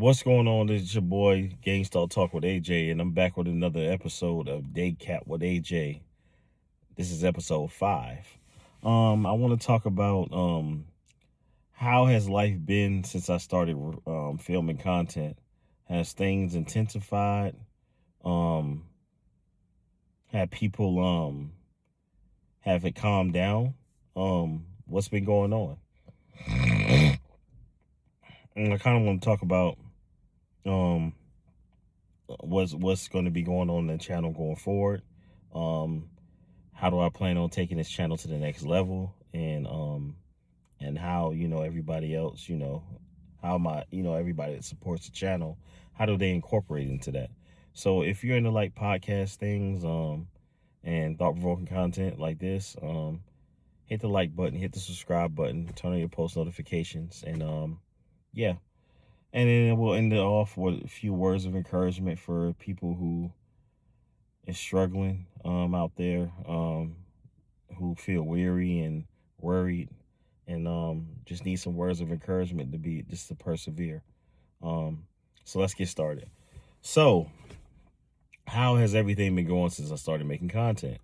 What's going on? This is your boy Gangstar Talk with AJ, and I'm back with another episode of DayCap with AJ. This is episode 5. I want to talk about how has life been since I started filming content. Has things intensified? Um, have people have it calmed down? What's been going on? And I kind of want to talk about um what's going to be going on in the channel going forward. Um, how do I plan on taking this channel to the next level, and how everybody else, how my everybody that supports the channel, how do they incorporate into that? So if you're into like podcast things, and thought-provoking content like this, hit the like button, hit the subscribe button, turn on your post notifications, and yeah. And then we'll end it off with a few words of encouragement for people who is struggling out there, who feel weary and worried, and just need some words of encouragement to persevere. Um, so let's get started. So, how has everything been going since I started making content?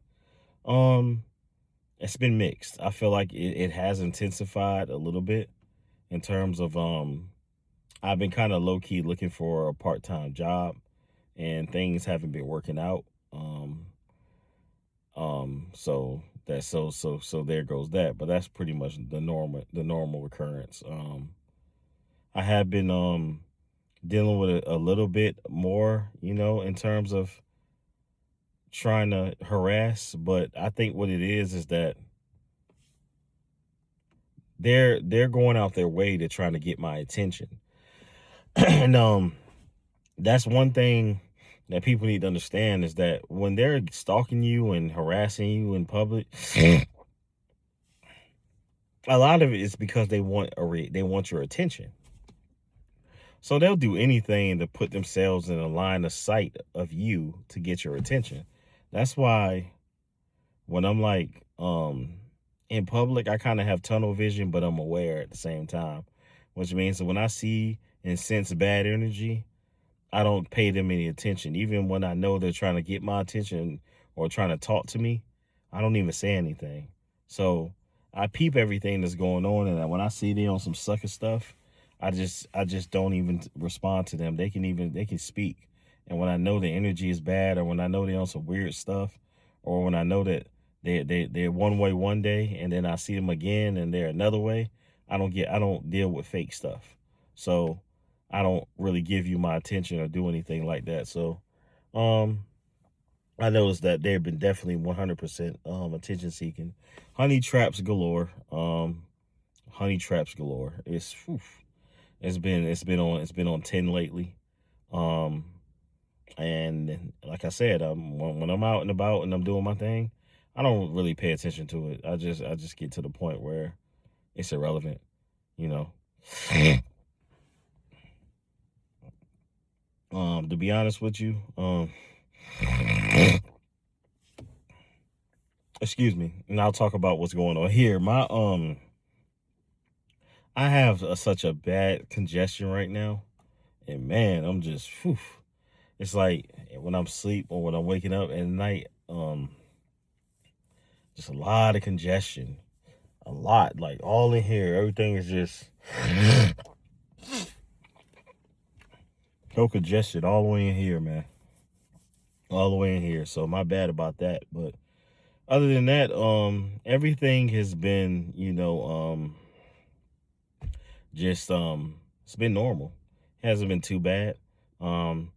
Um, it's been mixed. I feel like it has intensified a little bit in terms of I've been kind of low key looking for a part-time job, and things haven't been working out. So that's so there goes that. But that's pretty much the normal occurrence. I have been dealing with it a little bit more, in terms of trying to harass. But I think what it is that they're going out their way to try to get my attention, and that's one thing that people need to understand, is that when they're stalking you and harassing you in public, a lot of it is because they want your attention. So they'll do anything to put themselves in a line of sight of you to get your attention. That's why when I'm like in public, I kind of have tunnel vision, but I'm aware at the same time, which means that when I see and sense bad energy, I don't pay them any attention. Even when I know they're trying to get my attention or trying to talk to me, I don't even say anything. So I peep everything that's going on, and when I see they on some sucker stuff, I just don't even respond to them. They can speak, and when I know the energy is bad, or when I know they're on some weird stuff, or when I know that they're one way one day, and then I see them again and they're another way, I don't deal with fake stuff. So I don't really give you my attention or do anything like that. So, I noticed that they've been definitely 100% attention seeking. Honey traps galore. Honey traps galore. It's been on 10 lately. Um, and like I said, when I'm out and about and I'm doing my thing, I don't really pay attention to it. I just get to the point where it's irrelevant, you know. To be honest with you, excuse me, and I'll talk about what's going on here. I have such a bad congestion right now, and man, I'm just, it's like when I'm asleep or when I'm waking up at night, just a lot of congestion, a lot, like all in here. Everything is just so congested all the way in here, man, all the way in here. So my bad about that, but other than that, everything has been, just it's been normal. It hasn't been too bad. Um,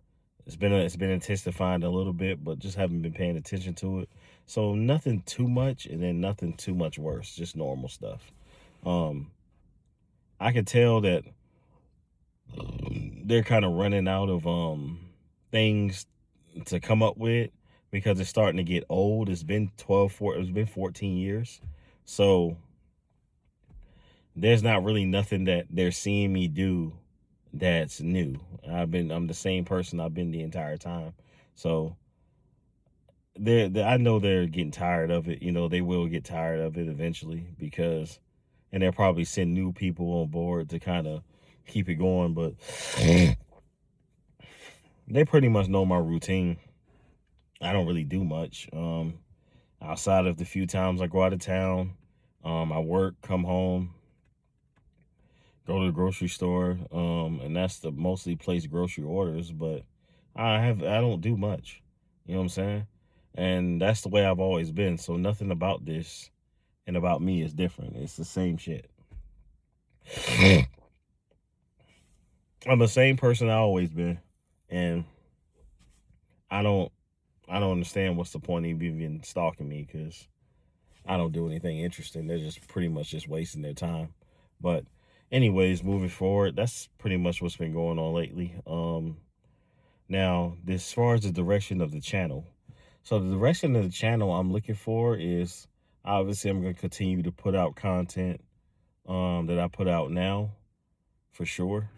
it's been intensifying a little bit, but just haven't been paying attention to it. So nothing too much, and then nothing too much worse. Just normal stuff. Um, I can tell that they're kind of running out of things to come up with, because it's starting to get old. It's been 14 years. So there's not really nothing that they're seeing me do that's new. I'm the same person I've been the entire time. So I know they're getting tired of it. They will get tired of it eventually, and they'll probably send new people on board to kind of keep it going. But they pretty much know my routine. I don't really do much. Outside of the few times I go out of town, I work, come home, go to the grocery store, and that's the mostly place grocery orders. But I don't do much. You know what I'm saying? And that's the way I've always been. So nothing about this and about me is different. It's the same shit. I'm the same person I always been, and I don't I don't understand what's the point of even stalking me, because I don't do anything interesting. They're just pretty much just wasting their time. But anyways, moving forward, that's pretty much what's been going on lately. Now, as far as the direction of the channel, so the direction of the channel I'm looking for is, obviously I'm going to continue to put out content that I put out now, for sure.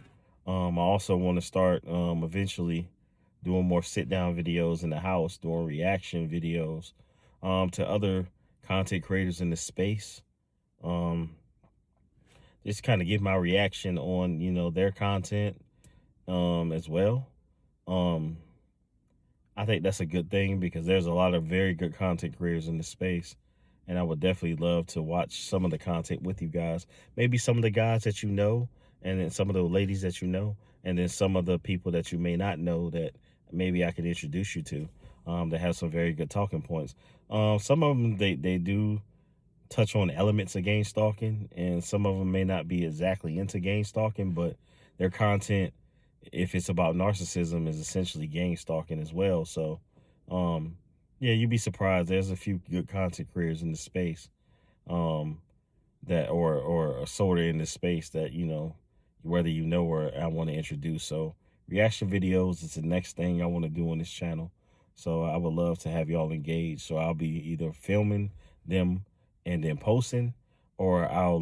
I also want to start eventually doing more sit down videos in the house, doing reaction videos to other content creators in the space. Just kind of give my reaction on, their content as well. Um, I think that's a good thing, because there's a lot of very good content creators in the space. And I would definitely love to watch some of the content with you guys. Maybe some of the guys that you know, and then some of the ladies that you know, and then some of the people that you may not know that maybe I could introduce you to, that have some very good talking points. Some of them, they do touch on elements of game stalking, and some of them may not be exactly into game stalking, but their content, if it's about narcissism, is essentially game stalking as well. So, yeah, you'd be surprised. There's a few good content creators in the space, um, that or sort of in this space that, whether you know or I want to introduce. So reaction videos is the next thing I want to do on this channel. So I would love to have y'all engaged. So I'll be either filming them and then posting, or I'll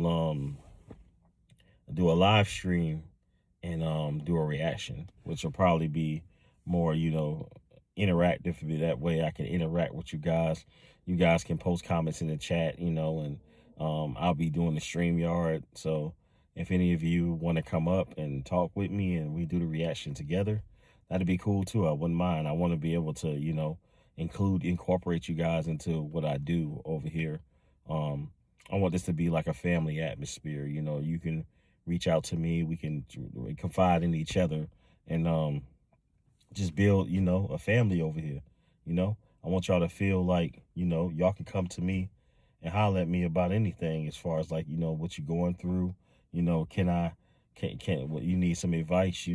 do a live stream and do a reaction, which will probably be more, interactive. That way I can interact with you guys. You guys can post comments in the chat, and I'll be doing the StreamYard. So if any of you want to come up and talk with me and we do the reaction together, that'd be cool too. I wouldn't mind. I want to be able to, incorporate you guys into what I do over here. I want this to be like a family atmosphere. You can reach out to me. We can confide in each other, and just build, a family over here. I want y'all to feel like, y'all can come to me and holler at me about anything, as far as like, what you're going through. Can what you need some advice,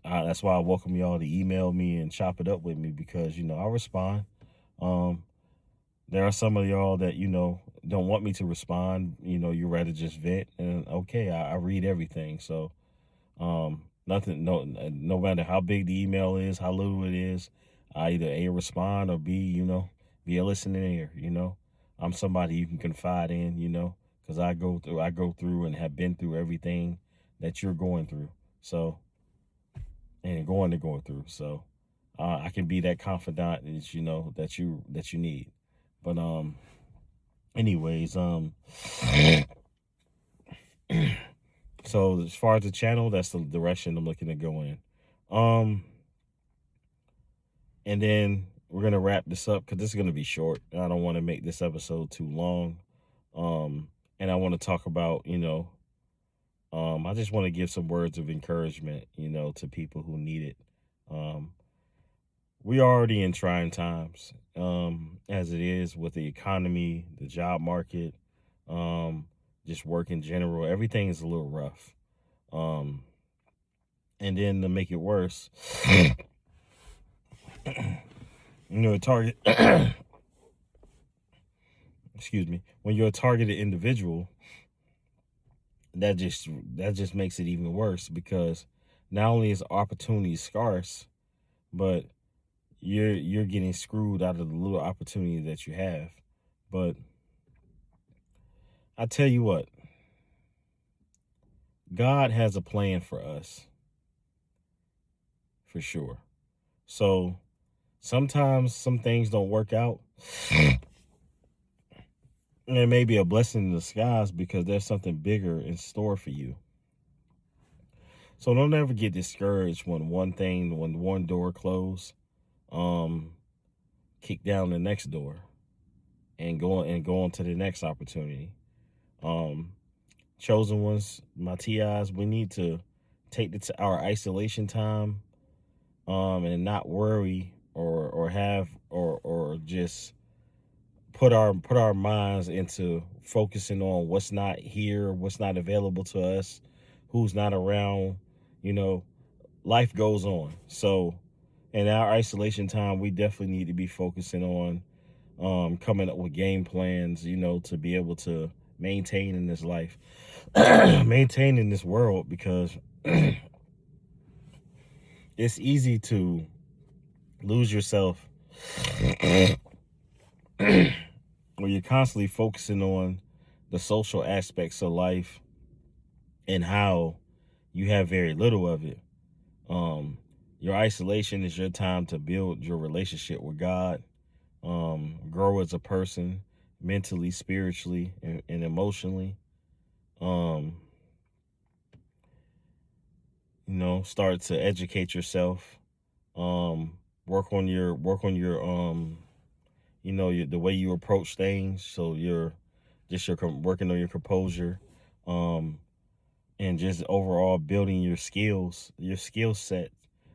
that's why I welcome y'all to email me and chop it up with me, because, I'll respond. There are some of y'all that, don't want me to respond. You rather just vent, and okay, I read everything. So, nothing, no matter how big the email is, how little it is, I either A, respond, or B, be a listening ear. I'm somebody you can confide in, because I go through and have been through everything that you're going through. So, and going through. So, I can be that confidant that you need. But anyways, so as far as the channel, that's the direction I'm looking to go in. And then we're gonna wrap this up, because this is gonna be short. I don't want to make this episode too long. And I want to talk about, I just want to give some words of encouragement, to people who need it. We are already in trying times, as it is with the economy, the job market, just work in general. Everything is a little rough. And then to make it worse, a target, excuse me, when you're a targeted individual, that just makes it even worse, because not only is opportunity scarce, but you're getting screwed out of the little opportunity that you have. But I tell you what, God has a plan for us, for sure. So sometimes some things don't work out. And it may be a blessing in disguise, because there's something bigger in store for you. So don't ever get discouraged when one door closed. Um, Kick down the next door and go on to the next opportunity. Um, Chosen ones, my TIs, we need to take our isolation time, and not worry or just put our minds into focusing on what's not here, what's not available to us, who's not around. You know, life goes on. So in our isolation time, we definitely need to be focusing on coming up with game plans, to be able to maintain in this life, maintain in this world, because it's easy to lose yourself where you're constantly focusing on the social aspects of life and how you have very little of it. Your isolation is your time to build your relationship with God, grow as a person, mentally, spiritually, and emotionally. Um, Start to educate yourself. Um, work on your the way you approach things. So you're working on your composure, um, and just overall building your skill set,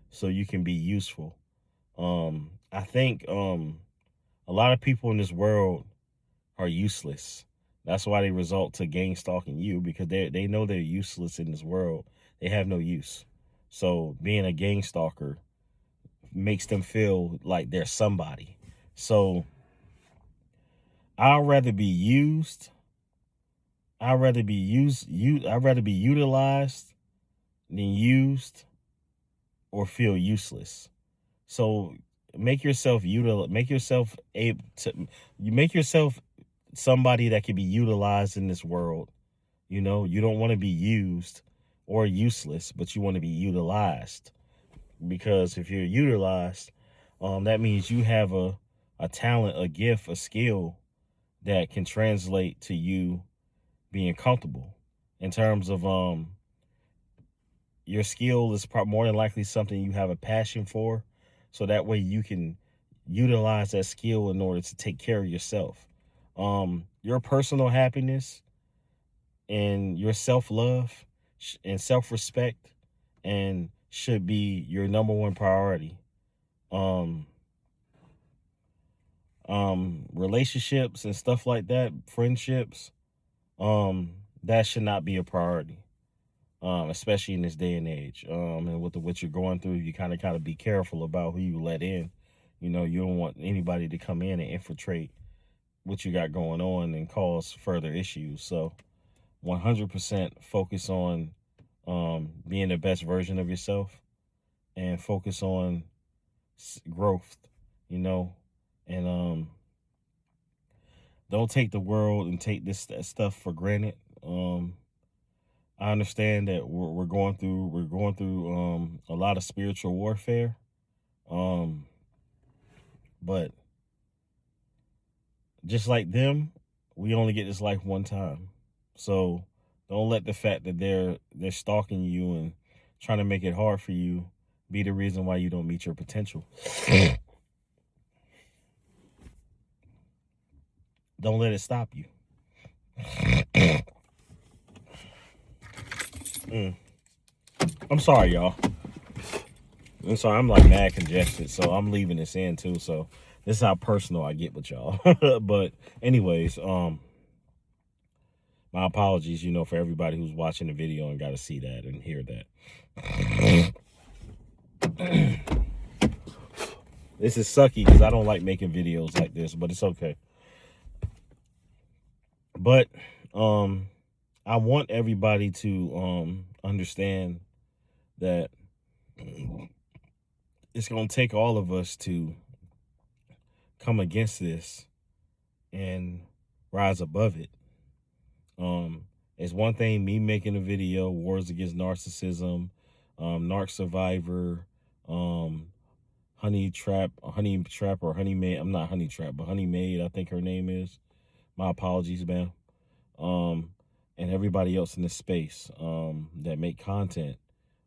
so you can be useful. I think a lot of people in this world are useless. That's why they result to gang stalking you, because they know they're useless in this world. They have no use. So being a gang stalker makes them feel like they're somebody. So I'd rather be used. I'd rather be utilized than used or feel useless. So make yourself able to you make yourself somebody that can be utilized in this world. You don't want to be used or useless, but you want to be utilized, because if you're utilized, that means you have a talent, a gift, a skill that can translate to you being comfortable. In terms of your skill is more than likely something you have a passion for, so that way you can utilize that skill in order to take care of yourself. Your personal happiness and your self-love and self-respect and should be your number one priority. um Relationships and stuff like that, friendships, that should not be a priority, especially in this day and age. And with what you're going through, you kind of be careful about who you let in. You don't want anybody to come in and infiltrate what you got going on and cause further issues. So 100% focus on being the best version of yourself, and focus on growth, you know, and don't take the world and take this stuff for granted. I understand that we're going through a lot of spiritual warfare, um, but just like them, we only get this life one time. So don't let the fact that they're stalking you and trying to make it hard for you be the reason why you don't meet your potential. Don't let it stop you. Mm. I'm sorry, y'all. I'm sorry. I'm like mad congested, so I'm leaving this in too. So this is how personal I get with y'all. But anyways, my apologies, for everybody who's watching the video and got to see that and hear that. This is sucky because I don't like making videos like this, but it's okay. But I want everybody to understand that it's going to take all of us to come against this and rise above it. It's one thing me making a video, Wars Against Narcissism, Narc Survivor, Honey Trap or Honey Maid. I'm not Honey Trap, but Honey Maid, I think her name is. My apologies, man. And everybody else in this space that make content.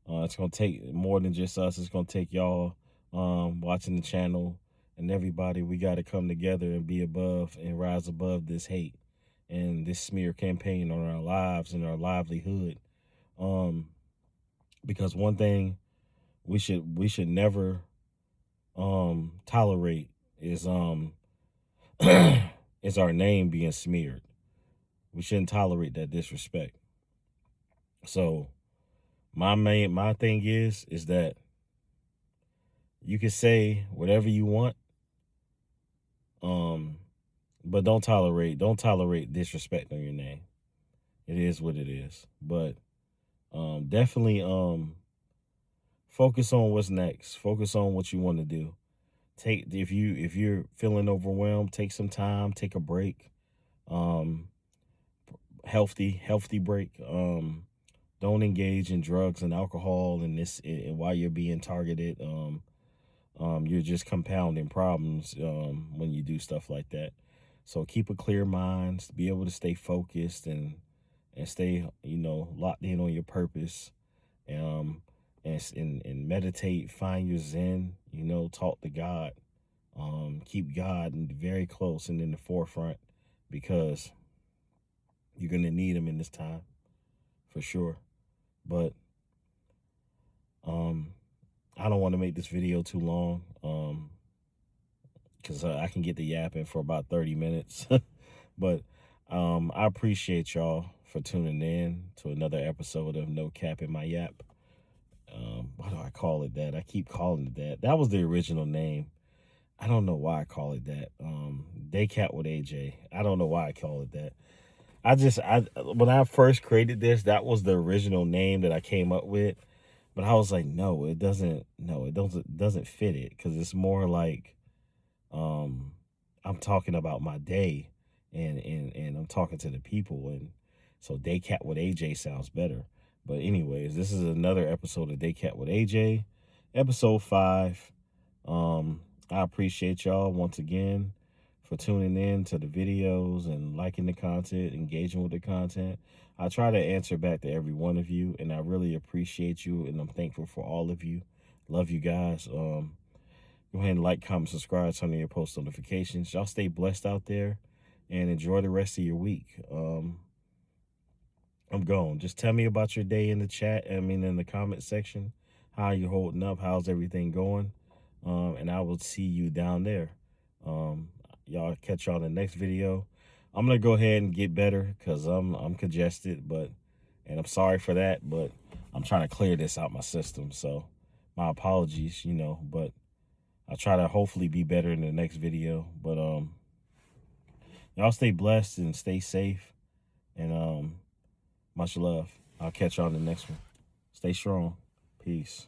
It's gonna take more than just us. It's gonna take y'all watching the channel and everybody. We got to come together and be above and rise above this hate and this smear campaign on our lives and our livelihood. Because one thing we should never tolerate is is our name being smeared. We shouldn't tolerate that disrespect. So my thing is that you can say whatever you want, but don't tolerate disrespect on your name. It is what it is. But definitely focus on what's next. Focus on what you want to do. If you're feeling overwhelmed, take some time, take a break. Um healthy break. Don't engage in drugs and alcohol and this while you're being targeted. You're just compounding problems when you do stuff like that. So keep a clear mind, be able to stay focused and stay, locked in on your purpose. Um, and meditate, find your zen, talk to God. Keep God very close and in the forefront, because you're gonna need him in this time for sure. But I don't want to make this video too long. Because I can get the yapping for about 30 minutes. But I appreciate y'all for tuning in to another episode of No Cap in My Yap. Why do I call it that? I keep calling it that. That was the original name. I don't know why I call it that. DayCap with AJ. I don't know why I call it that. When I first created this, that was the original name that I came up with. But I was like, no, it doesn't fit it, because it's more like I'm talking about my day, and I'm talking to the people, and so DayCap with AJ sounds better. But anyways, this is another episode of DayCap with AJ, episode 5. I appreciate y'all once again for tuning in to the videos and liking the content, engaging with the content. I try to answer back to every one of you, and I really appreciate you, and I'm thankful for all of you. Love you guys. Go ahead and like, comment, subscribe, turn on your post notifications. Y'all stay blessed out there and enjoy the rest of your week. I'm gone. Just tell me about your day in the chat. In the comment section. How you holding up? How's everything going? And I will see you down there. Y'all catch y'all in the next video. I'm gonna go ahead and get better because I'm congested, and I'm sorry for that, but I'm trying to clear this out my system. So my apologies, but I'll try to hopefully be better in the next video. But y'all stay blessed and stay safe, and much love. I'll catch y'all in the next one. Stay strong. Peace.